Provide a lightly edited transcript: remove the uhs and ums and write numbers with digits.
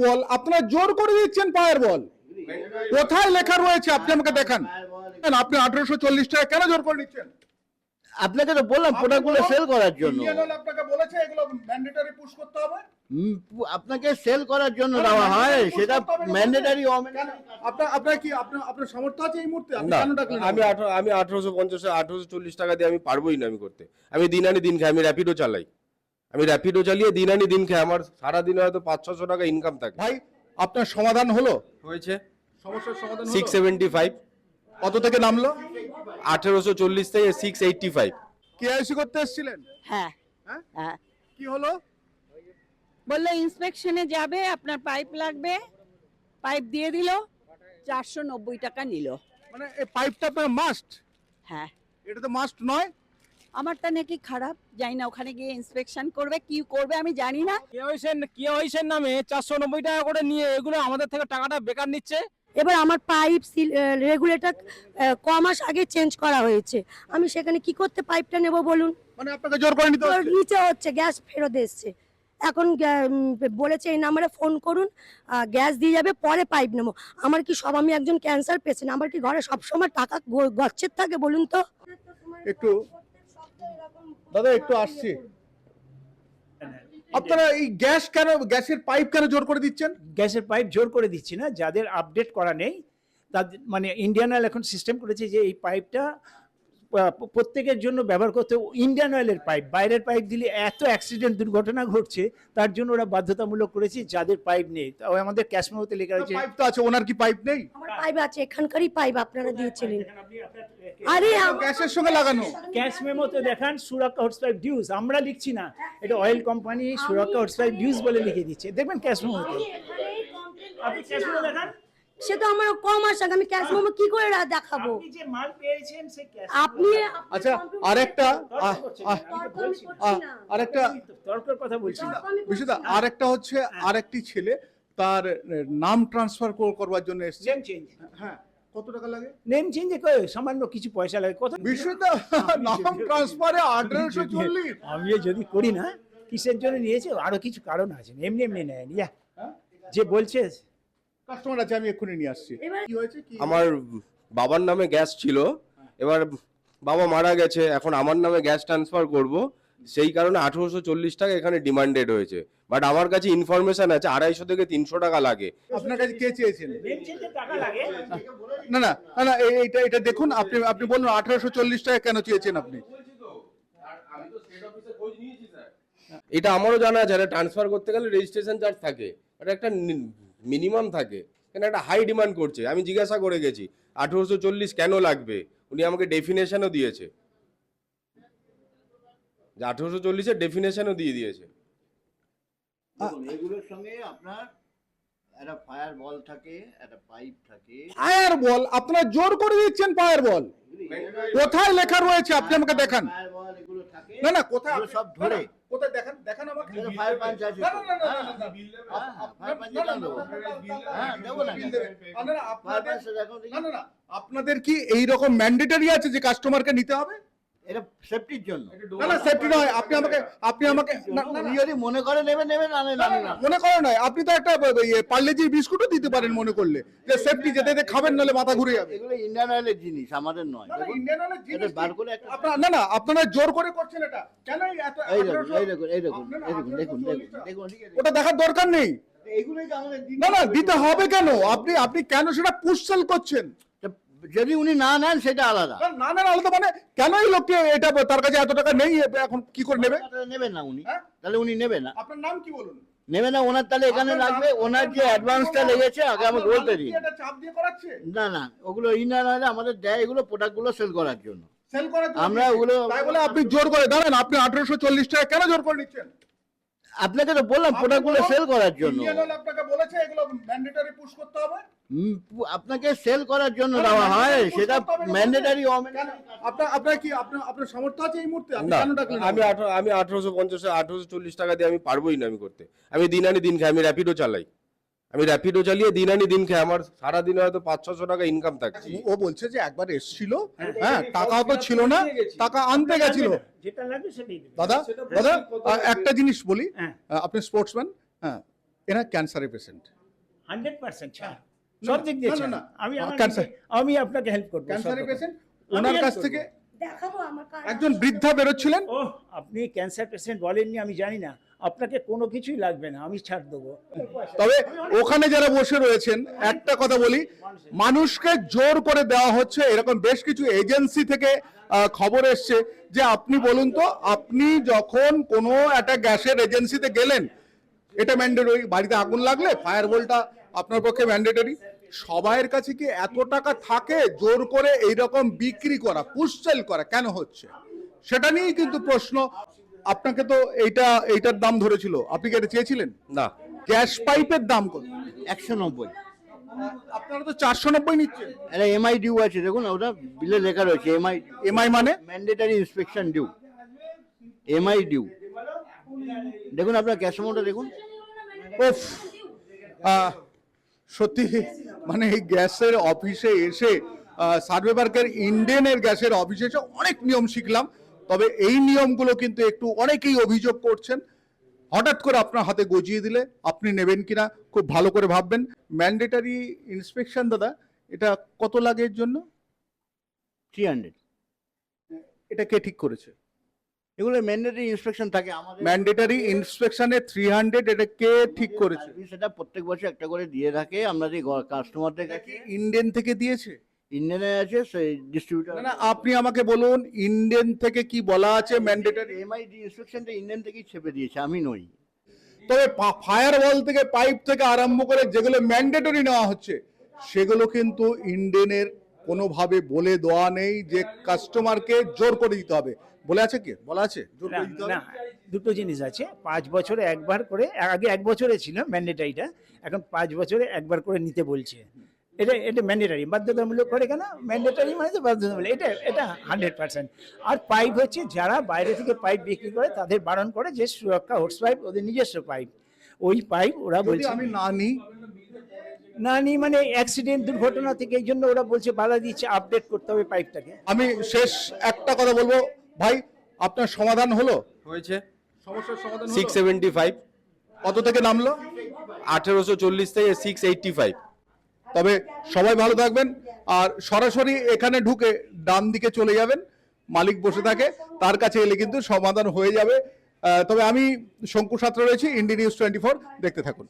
বল আপনারা জোর করে দিচ্ছেন পায়ের বল। কোথায় লেখা রয়েছে আপনি আমাকে দেখান। আপনি 1840 টাকা কেন জোর করে নিচ্ছেন? আপনাকে তো বললাম প্রোডাক্টগুলো সেল করার জন্য। আপনাকে বলেছে এগুলো ম্যান্ডেটরি পুশ করতে হবে। আপনাকে সেল করার জন্য দেওয়া হয়, সেটা ম্যান্ডেটরি। আপনার কি আপনার সামর্থ্য আছে এই মুহূর্তে? আপনি না, কেন ডাকলেন? আমি 1840 টাকা দিয়ে আমি পারবোই না আমি করতে। আমি দিন আনি দিন খাই, আমি র্যাপিডো চালাই। আমি র্যাপিডো চালিয়ে দিন আনি দিন খাই, আমার সারাদিনে হয়তো 500-600 টাকা ইনকাম থাকে। ভাই আপনার সমাধান হলো? হয়েছে। সমস্যার সমাধান হলো? 675। কত থেকে নামলো? 1840 থেকে 685। কেআইসি করতে এসেছিলেন? হ্যাঁ হ্যাঁ হ্যাঁ, কি হলো? বললো ইন্সপেকশনে যাবে, আপনার পাইপ লাগবে, পাইপ দিয়ে দিল, 490 টাকা নিল। মানে এই পাইপটা আপনার মাস্ট? হ্যাঁ, এটা তো মাস্ট নয়। আমারটা নাকি খারাপ, জানি না, ওখানে গিয়ে ইন্সপেকশন করবে, কি করবে আমি জানি না। কেওয়াইসির নামে 490 টাকা করে নিয়ে এগুলো আমাদের থেকে টাকাটা বেকার নিচ্ছে। এবার আমার পাইপ রেগুলেটর ক মাস আগে চেঞ্জ করা হয়েছে, আমি সেখানে কি করতে পাইপটা নেব বলুন? মানে আপনাকে জোর করে নিতে হচ্ছে? নিচে হচ্ছে, গ্যাস ফেরত এসছে, এখন বলেছে এই নাম্বারে ফোন করুন, গ্যাস দিয়ে যাবে, পরে পাইপ নেবো। আমার কি সব, আমি একজন ক্যান্সার পেশেন্ট, আমার কি ঘরে সবসময় টাকা গচ্ছের থাকে বলুন তো? একটু দাদা একটু আসছি। আপনারা এই গ্যাস কেন, গ্যাসের পাইপ কেন জোর করে দিচ্ছেন? গ্যাসের পাইপ জোর করে দিচ্ছি না, যাদের আপডেট করা নেই তাদের, মানে ইন্ডিয়ান অয়েল এখন সিস্টেম করেছে যে এই পাইপটা প্রত্যেকের জন্য ব্যবহার করতে। ইন্ডিয়ান অয়েলের পাইপ, বাইরের পাইপ দিলে এত অ্যাক্সিডেন্ট দুর্ঘটনা ঘটছে, তার জন্য ওরা বাধ্যতামূলক করেছে যাদের পাইপ নেই। তাও আমাদের ক্যাশ মেমোতে লেখা রয়েছে পাইপ তো আছে, ওনার কি পাইপ নেই? আমার পাইপ আছে, এখানকারই পাইপ আপনারা দিয়েছিলেন। আরে গ্যাসের সঙ্গে লাগানো। ক্যাশ মেমোতে দেখান সুরক্ষা হোটস পাইপ ডিউজ, আমরা লিখছি না, এটা অয়েল কোম্পানি সুরক্ষা হোটস পাইপ ডিউজ বলে লিখে দিচ্ছে, দেখবেন ক্যাশ মেমোতে। আপনি ক্যাশ মেমো দেখান। সে তো আমার ক মাস আগে, আমি ক্যাশ মেমো কি করে দেখাবো? আপনি যে মাল পেয়েছেন সে ক্যাশ। আপনি আচ্ছা আরেকটা তর্কের কথা বলছি না বিষয়টা, আরেকটা হচ্ছে আরেকটি ছেলে তার নাম ট্রান্সফার করবার জন্য এসেছে। নেম চেঞ্জ, হ্যাঁ, কত টাকা লাগে? নেম চেঞ্জে সামান্য কিছু পয়সা লাগে। কত বিষয়টা নাম ট্রান্সফারে 1840। আমি যদি করি না, কিসের জন্য নিয়েছে, আরো কিছু কারণ আছে, এমনি এমনি নেয়নি। যে বলছে কাস্টমার আছে, আমি এক্ষুনি নিয়ে আসছি। কি হয়েছে? কি আমার বাবার নামে গ্যাস ছিল, এবার বাবা মারা গেছে, এখন আমার নামে গ্যাস ট্রান্সফার করব, সেই কারণে 1840 টাকা এখানে ডিমান্ডেড হয়েছে। বাট আমার কাছে ইনফরমেশন আছে 250 থেকে 300 টাকা লাগে। আপনার কাছে কে চেয়েছেন? নেম চেঞ্জে টাকা লাগে। না না না না, এটা দেখুন, আপনি বলুন 1840 টাকা কেন চেয়েছেন আপনি? এটা আমারও জানা আছে, এটা ট্রান্সফার করতে গেলে রেজিস্ট্রেশন চার্জ থাকে, এটা একটা মিনিমাম থাকে, কেন একটা হাই ডিমান্ড করছে। আমি জিজ্ঞাসা করে গেছি 1840 কেন লাগবে, উনি আমাকে ডেফিনেশনও দিয়েছে, যে 1840-এর ডেফিনেশনও দিয়ে দিয়েছে। এগুলোর সঙ্গে আপনার একটা ফায়ার বল থাকে, একটা পাইপ থাকে। পায়ের বল আপনারা জোর করে দিচ্ছেন পায়ের বল। কোথায় লেখা রয়েছে আপনি আমাকে দেখান। ফায়ার বল এগুলো থাকে। না না, কোথায় এগুলো সব ধরে। কোথায় দেখান, দেখান আমাকে। ফায়ার পাঞ্চ আছে। না না না না, ফায়ার পাঞ্চ কেন দেবো? হ্যাঁ, দেবো না। ফায়ার পাঞ্চ দেখো দেখি। না না না, আপনাদের কি এই রকম ম্যান্ডেটরি আছে যে কাস্টমারকে নিতে হবে? এটা সেফটির জন্য। না না, সেফটি নয়। আপনি আমাকে না না, উনি যদি মনে করে নেবে নেবে, না নেবে না। মনে করে নয়, আপনি তো একটা পার্লেজির বিস্কুটও দিতে পারেন মনে করলে, যে সেফটি, যেতে খাবেন নাহলে মাথা ঘুরে যাবে। এগুলো ইন্ডিয়ান অয়েলের জিনিস, আমাদের নয়। দেখুন, এটা বার করে একটা। আপনারা না না, আপনারা জোর করে করছেন এটা কেন? এই দেখুন, এই দেখুন, এই দেখুন, এই দেখুন, দেখুন, দেখুন, দেখুন। ওটা দেখার দরকার নেই। এইগুলোই তো আমাদের না না, দিতে হবে কেন? আপনি কেন সেটা পুশ সেল করছেন? যদি উনি না নেন সেটা আলাদা। না না, আলাদা মানে কেন? এই লোকটি এটা, তার কাছে এত টাকা নেই, এখন কি করে নেবে? নেবেন না উনি, হ্যাঁ? তাহলে উনি নেবে না। আপনার নাম কি বলুন? নেবে না ওনার, তাহলে এখানে লাগবে। ওনার যে অ্যাডভান্সটা লেগেছে আগে আমাকে বলতে দিন। এটা চাপ দিয়ে করাচ্ছে? না না, ওগুলো ইন্ডিয়ান অয়েল আমাদের দেয়, এগুলো প্রোডাক্টগুলো সেল করার জন্য। সেল করার জন্য আমরা ওগুলো, তাই বলে আপনি জোর করে দাঁড়ান। আপনি 1840 টাকা কেন জোর করে নিচ্ছেন? আপনাকে তো বললাম প্রোডাক্টগুলো সেল করার জন্য। ইন্ডিয়ান অয়েল আপনাকে বলেছে এগুলো ম্যান্ডেটরি পুশ করতে হবে। আপনাকে সেল করার জন্য দেওয়া হয়, সেটা ম্যান্ডেটরি। আপনার কি আপনার সামর্থ্য আছে এই মুহূর্তে? আপনি না, কেন ডাকলেন? আমি 1840 টাকা দিয়ে আমি পারবোই না আমি করতে। আমি দিন আনি দিন খাই, আমি র্যাপিডো চালাই। আমি র্যাপিডো চালিয়ে দিন আনি দিন খাই, আমার সারাদিনে হয়তো 500-600 টাকা ইনকাম থাকে। ও বলছে যে একবার এসেছিল, হ্যাঁ, টাকাও তো ছিল না, টাকা আনতে গেছিল। যেটা লাগবে সেটাই দেবে। দাদা একটা জিনিস বলি, হ্যাঁ। আপনি স্পোর্টসম্যান, হ্যাঁ, এরা ক্যান্সারের পেশেন্ট। 100% ছাড় সব দিক দিয়ে না, না, ছাড়। না। আমি আমার ক্যান্সার। আমি আপনাকে হেল্প করবো ক্যান্সারের সব রকম। পেশেন্ট, আমি ওনার help কাছ করবো। থেকে দেখাবো আমার কার্ড একজন বৃদ্ধা বেরোচ্ছিলেন। ও আপনি ক্যান্সার পেশেন্ট বলেননি আমি জানি না, আপনাকে কোনো কিছুই লাগবে না, আমি ছাড় দেবো। তবে ওখানে যারা বসে রয়েছেন, একটা কথা বলি, মানুষকে জোর করে দেওয়া হচ্ছে, এরকম বেশ কিছু এজেন্সি থেকে খবর এসছে যে আপনি বলুন তো, আপনি যখন কোনো একটা গ্যাসের এজেন্সিতে গেলেন, এটা ম্যান্ডেটরি, বাড়িতে আগুন লাগলে ফায়ার বলটা আপনার পক্ষে ম্যান্ডেটরি, সবাইয়ের কাছে কি এত টাকা থাকে জোর করে এইরকম বিক্রি করা, পুষসেল করা কেন হচ্ছে, সেটা নিয়েই কিন্তু প্রশ্ন। আপনাকে তো এইটার দাম ধরেছিল, আপনি কি এটা চেয়েছিলেন? না, গ্যাস পাইপের দাম কত? 190। আপনারা তো 490 নিচ্ছেন। এটা এমআই ডিউ আছে, দেখুন ওটা বিলে লেখা রয়েছে এমআই। এমআই মানে? Mandatory inspection due, MI due. দেখুন আপনার গ্যাস অ্যামাউন্টটা দেখুন। উফ, সত্যি মানে এই গ্যাসের অফিসে এসে সার্ভে পার্কের ইন্ডেনের গ্যাসের অফিসে এসে অনেক নিয়ম শিখলাম। তবে এই নিয়মগুলো কিন্তু একটু অনেকেই অভিযোগ করছেন, হঠাৎ করে আপনার হাতে গজিয়ে দিলে আপনি নেবেন কিনা খুব ভালো করে ভাববেন। ম্যান্ডেটরি ইন্সপেকশন দাদা, এটা কত লাগে এর জন্য? 300। এটা কে ঠিক করেছে? এগুলো ম্যান্ডেটরি ইন্সপেকশন থাকে আমাদের। ম্যান্ডেটরি ইন্সপেকশনে 300, এটা কে ঠিক করেছে? সেটা প্রত্যেক বছর একটা করে দিয়ে থাকে আমাদের কাস্টমারদের কাছে। ইন্ডিয়ান থেকে দিয়েছে? ইন্ডিয়ানে আছে সেই ডিস্ট্রিবিউটর। না, আপনি আমাকে বলুন ইন্ডিয়ান থেকে কি বলা আছে ম্যান্ডেটরি? এমআই ইন্সপেকশনটা ইন্ডিয়ান থেকেই ছেপে দিয়েছে, আমি নই। তবে ফায়ার ওয়াল থেকে পাইপ থেকে আরম্ভ করে যেগুলো ম্যান্ডেটরি নেওয়া হচ্ছে, সেগুলো কিন্তু ইন্ডিয়ানের কোনোভাবে বলে দেওয়া নেই যে কাস্টমারকে জোর করে দিতে হবে। বলে আছে কি? বলা আছে জোর করে দিতে হবে? না, দুটো জিনিস আছে। 5 বছরে একবার করে, আগে 1 বছরে ছিল ম্যান্ডেটারিটা, এখন 5 বছরে একবার করে নিতে বলছে। এটা ম্যান্ডেটারি, বাধ্যতামূলক করে কেন? ম্যান্ডেটারি মানে তো বাধ্যতামূলক, এটা 100%। আর পাইপ হচ্ছে যারা বাইরে থেকে পাইপ বিক্রি করে তাদের বারণ করে যে সুরক্ষা হোস পাইপ, ওদের নিজস্ব পাইপ, ওই পাইপ ওরা যদি বলছে আমি না নিই, না নি মানে অ্যাক্সিডেন্ট দুর্ঘটনা থেকে, এই জন্য ওরা বলছে বাধা দিচ্ছে, আপডেট করতে হবে পাইপটাকে। আমি শেষ একটা কথা বলবো ভাই, আপনার সমাধান হলো? হয়েছে। সমস্যার সমাধান হলো? 675, কত থেকে নামলো? 1840 থেকে 685। তবে সবাই ভালো থাকবেন, আর সরাসরি এখানে ঢুকে ডান দিকে চলে যাবেন, মালিক বসে থাকে, তার কাছে এলে কিন্তু সমাধান হয়ে যাবে। তবে আমি শঙ্কু সাত্রা রয়েছি, ইন্ডি নিউজ 24, দেখতে থাকুন।